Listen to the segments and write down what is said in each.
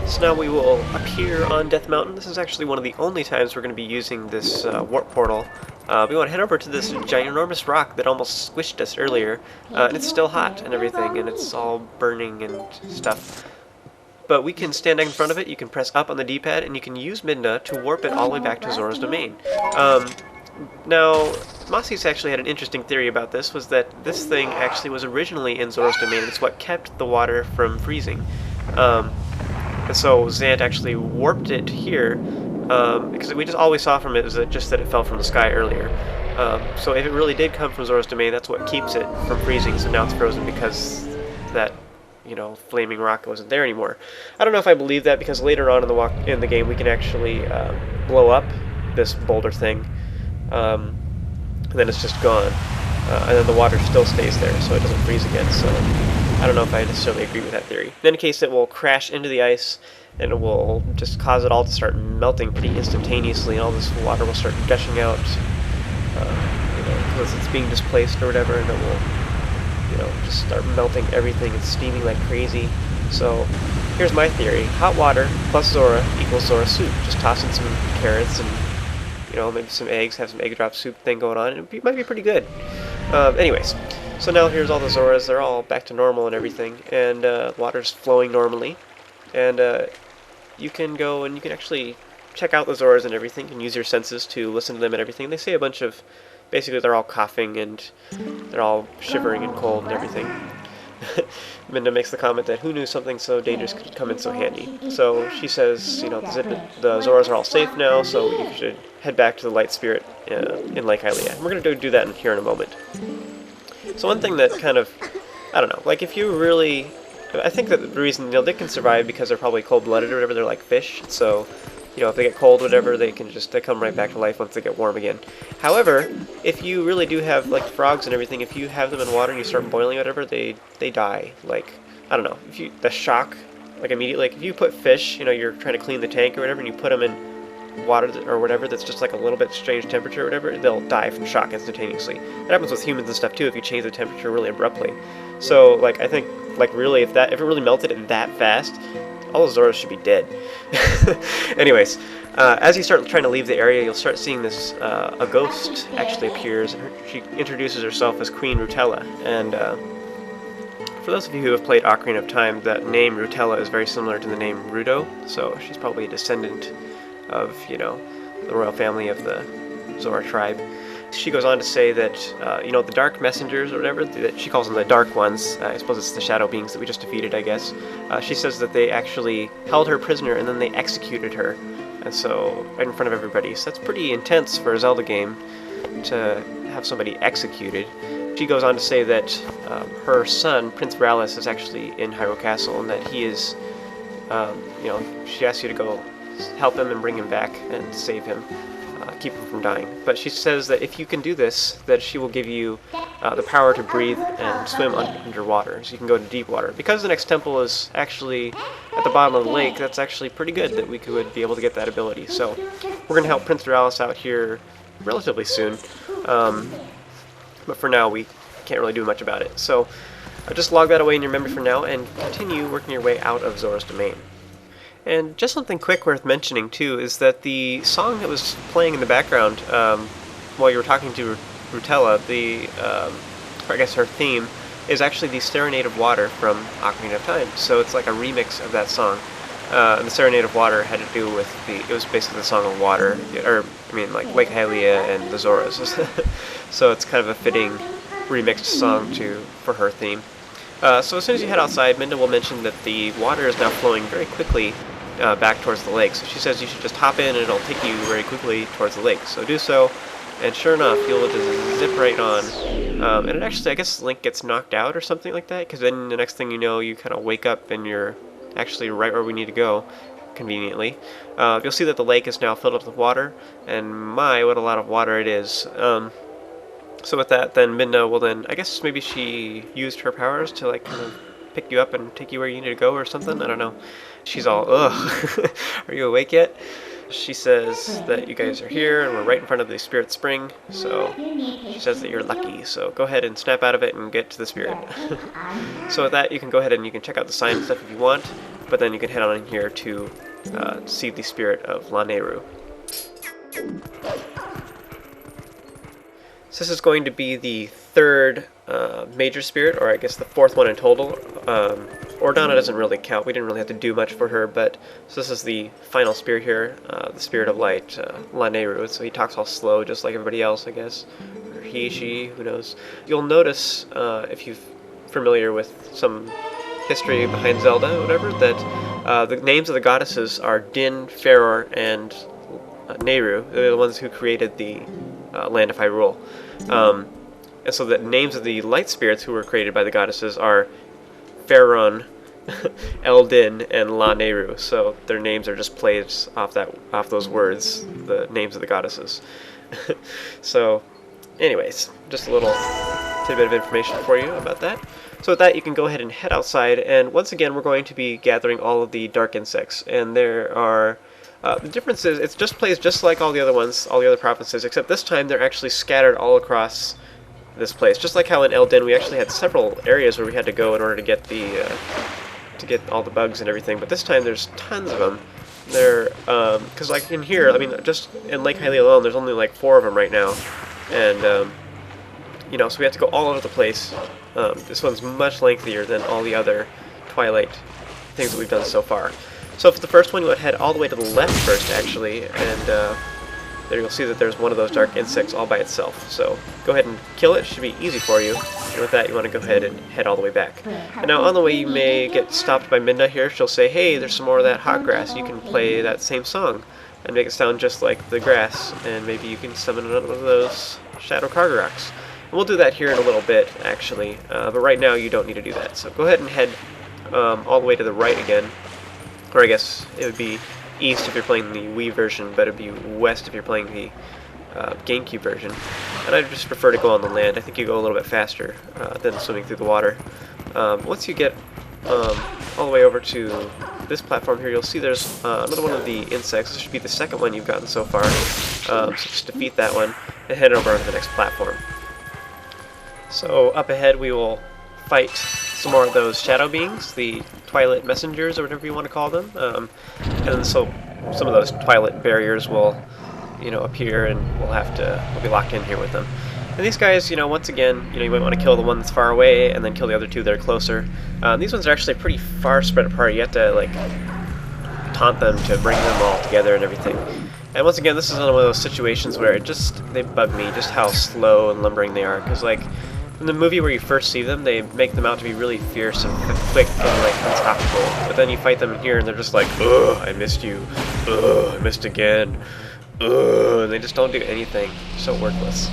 So now we will appear on Death Mountain. This is actually one of the only times we're going to be using this warp portal. We want to head over to this ginormous rock that almost squished us earlier, and it's still hot and everything, and it's all burning and stuff. But we can stand in front of it, you can press up on the D-pad, and you can use Midna to warp it all the way back to Zora's domain. Now, Mossie's actually had an interesting theory about this, was that this thing actually was originally in Zora's domain, and it's what kept the water from freezing. And so Zant actually warped it here, because we just always saw from it is that just that it fell from the sky earlier. So if it really did come from Zora's domain, that's what keeps it from freezing, so now it's frozen because that, you know, flaming rock wasn't there anymore. I don't know if I believe that, because later on in the game we can actually blow up this boulder thing, and then it's just gone. And then the water still stays there, so it doesn't freeze again, so I don't know if I necessarily agree with that theory. In any case, it will crash into the ice, and it will just cause it all to start melting pretty instantaneously, and all this water will start gushing out, because it's being displaced or whatever, and it will, just start melting everything and steaming like crazy. So, here's my theory. Hot water plus Zora equals Zora soup. Just toss in some carrots and, maybe some eggs, have some egg drop soup thing going on, and it might be pretty good. Anyways, so now here's all the Zoras. They're all back to normal and everything, and water's flowing normally. And you can go and you can actually check out the Zoras and everything, and use your senses to listen to them and everything. They say a bunch of, basically they're all coughing and they're all shivering and cold and everything. Minda makes the comment that who knew something so dangerous could come in so handy. So she says, the Zoras are all safe now, so you should head back to the Light Spirit in Lake Hylia. And we're going to do that here in a moment. So one thing that kind of, I don't know, like if you really, I think that the reason, they can survive because they're probably cold-blooded or whatever, they're like fish, so, if they get cold or whatever, they come right back to life once they get warm again. However, if you really do have, like, frogs and everything, if you have them in water and you start boiling or whatever, they die. Like, I don't know, the shock, like, immediately, like, if you put fish, you're trying to clean the tank or whatever, and you put them in water or whatever that's just, like, a little bit strange temperature or whatever, they'll die from shock instantaneously. It happens with humans and stuff, too, if you change the temperature really abruptly. So, like, I think, like, really, if it really melted it that fast, all the Zoras should be dead. Anyways, as you start trying to leave the area, you'll start seeing this, a ghost actually appears. She introduces herself as Queen Rutela, and for those of you who have played Ocarina of Time, that name Rutela is very similar to the name Ruto, so she's probably a descendant of, the royal family of the Zora tribe. She goes on to say that, the Dark Messengers or whatever, that she calls them the Dark Ones, I suppose it's the Shadow Beings that we just defeated, I guess. She says that they actually held her prisoner and then they executed her, and so, right in front of everybody. So that's pretty intense for a Zelda game, to have somebody executed. She goes on to say that her son, Prince Ralis, is actually in Hyrule Castle, and that he is, she asks you to go help him and bring him back and save him. Keep him from dying. But she says that if you can do this, that she will give you the power to breathe and swim underwater, so you can go to deep water. Because the next temple is actually at the bottom of the lake, that's actually pretty good that we could be able to get that ability. So we're going to help Prince Duralis out here relatively soon, but for now we can't really do much about it. So just log that away in your memory for now and continue working your way out of Zora's domain. And just something quick worth mentioning, too, is that the song that was playing in the background while you were talking to Rutela, I guess her theme, is actually the Serenade of Water from Ocarina of Time. So it's like a remix of that song. And the Serenade of Water had to do with it was basically the Song of Water, like Lake Hylia and the Zoras. So it's kind of a fitting remixed song for her theme. So as soon as you head outside, Minda will mention that the water is now flowing very quickly back towards the lake. So she says you should just hop in and it'll take you very quickly towards the lake. So do so, and sure enough, you'll just zip right on. And it actually, I guess Link gets knocked out or something like that, because then the next thing you know, you kind of wake up and you're actually right where we need to go, conveniently. You'll see that the lake is now filled up with water, and my, what a lot of water it is. So with that, then Midna will I guess maybe she used her powers to like kind of pick you up and take you where you need to go or something, I don't know. She's all, ugh, are you awake yet? She says that you guys are here and we're right in front of the Spirit Spring, so she says that you're lucky, so go ahead and snap out of it and get to the Spirit. So with that, you can go ahead and you can check out the sign and stuff if you want. but then you can head on in here to see the spirit of Lanayru. So this is going to be the third major spirit, or I guess the fourth one in total. Ordana doesn't really count. We didn't really have to do much for her, but so this is the final spirit here, the spirit of light, Lanayru. So he talks all slow, just like everybody else, I guess. Or he, she, who knows. You'll notice, if you're familiar with some history behind Zelda or whatever, that the names of the goddesses are Din, Fyer, and Nehru. They're the ones who created the land of Hyrule. And so the names of the light spirits who were created by the goddesses are Pharaon, Eldin, and Lanayru. So their names are just plays off those words, the names of the goddesses. So, anyways, just a little tidbit of information for you about that. So with that, you can go ahead and head outside, and once again, we're going to be gathering all of the dark insects, and there are the difference is it just plays just like all the other ones, all the other provinces, except this time they're actually scattered all across this place. Just like how in Eldin we actually had several areas where we had to go in order to get all the bugs and everything, but this time there's tons of them. They're because like in here, I mean, just in Lake Hylia alone, there's only like 4 of them right now, and you know, so we have to go all over the place. This one's much lengthier than all the other Twilight things that we've done so far. So for the first one, you want to head all the way to the left first, actually, and there you'll see that there's one of those dark insects all by itself. So go ahead and kill it. It should be easy for you. And with that, you want to go ahead and head all the way back. And now on the way, you may get stopped by Midna here. She'll say, hey, there's some more of that hot grass. You can play that same song and make it sound just like the grass. And maybe you can summon another one of those Shadow Kargoroks. And we'll do that here in a little bit, actually. But right now, you don't need to do that. So go ahead and head all the way to the right again. Or I guess it would be east if you're playing the Wii version, but it would be west if you're playing the GameCube version. And I just prefer to go on the land. I think you go a little bit faster than swimming through the water. Once you get all the way over to this platform here, you'll see there's another one of the insects. This should be the second one you've gotten so far. So just defeat that one and head over to the next platform. So up ahead we will fight some more of those shadow beings, the Twilight messengers or whatever you want to call them, and so some of those Twilight barriers will, you know, appear, and we'll be locked in here with them. And these guys, you know, once again, you know, you might want to kill the one that's far away and then kill the other 2 that are closer. These ones are actually pretty far spread apart. You have to like taunt them to bring them all together and everything. And once again, this is one of those situations where they bug me just how slow and lumbering they are, because like in the movie where you first see them, they make them out to be really fierce and quick and like unstoppable. But then you fight them in here and they're just like, ugh, I missed you. Ugh, I missed again. Ugh, and they just don't do anything. They're so worthless.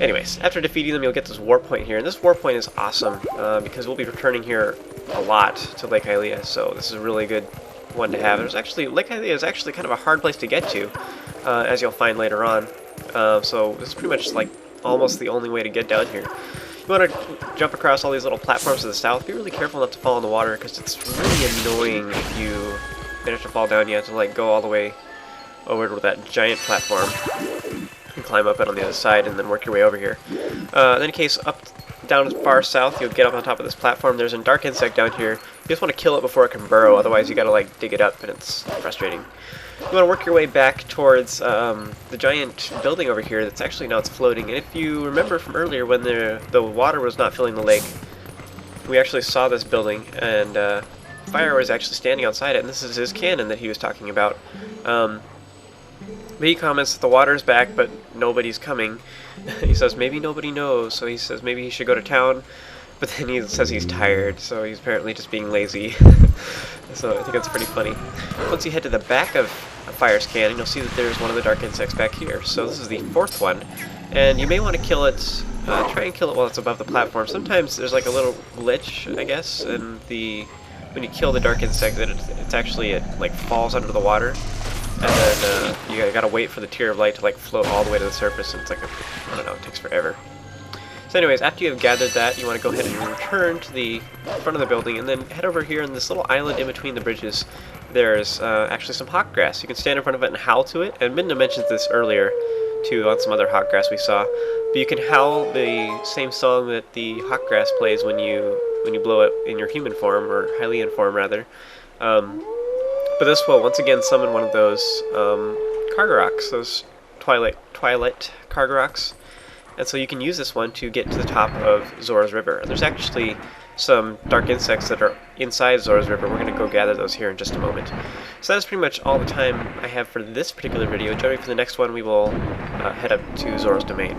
Anyways, after defeating them, you'll get this warp point here. And this warp point is awesome because we'll be returning here a lot to Lake Hylia. So this is a really good one to have. Lake Hylia is actually kind of a hard place to get to, as you'll find later on. So this is pretty much like almost the only way to get down here. You want to jump across all these little platforms to the south. Be really careful not to fall in the water, because it's really annoying if you manage to fall down. You have to like go all the way over to that giant platform and climb up it on the other side and then work your way over here. In any case, down far south, you'll get up on top of this platform. There's a dark insect down here. You just want to kill it before it can burrow, otherwise you gotta like dig it up, and it's frustrating. You want to work your way back towards the giant building over here that's actually now it's floating. And if you remember from earlier when the water was not filling the lake, we actually saw this building, and Fyer was actually standing outside it, and this is his cannon that he was talking about. But he comments that the water's back, but nobody's coming. He says maybe nobody knows, so he says maybe he should go to town. But then he says he's tired, so he's apparently just being lazy. So I think that's pretty funny. Once you head to the back of Fyer's cannon, you'll see that there's one of the dark insects back here. So this is the 4th one, and you may want to kill it. Try and kill it while it's above the platform. Sometimes there's like a little glitch, I guess, in when you kill the dark insect, that it's actually it like falls under the water, and then you gotta wait for the tear of light to like float all the way to the surface, and it's like I don't know, it takes forever. So anyways, after you have gathered that, you want to go ahead and return to the front of the building, and then head over here in this little island in between the bridges. There's actually some hot grass. You can stand in front of it and howl to it, and Midna mentioned this earlier. too on some other hot grass we saw. But you can howl the same song that the hot grass plays when you blow it in your human form, or Hylian form rather. But this will once again summon one of those Kargoroks, those Twilight Kargoroks. And so you can use this one to get to the top of Zora's River. And there's actually some dark insects that are inside Zora's River. We're going to go gather those here in just a moment. So that's pretty much all the time I have for this particular video. Join me for the next one. We will head up to Zora's Domain.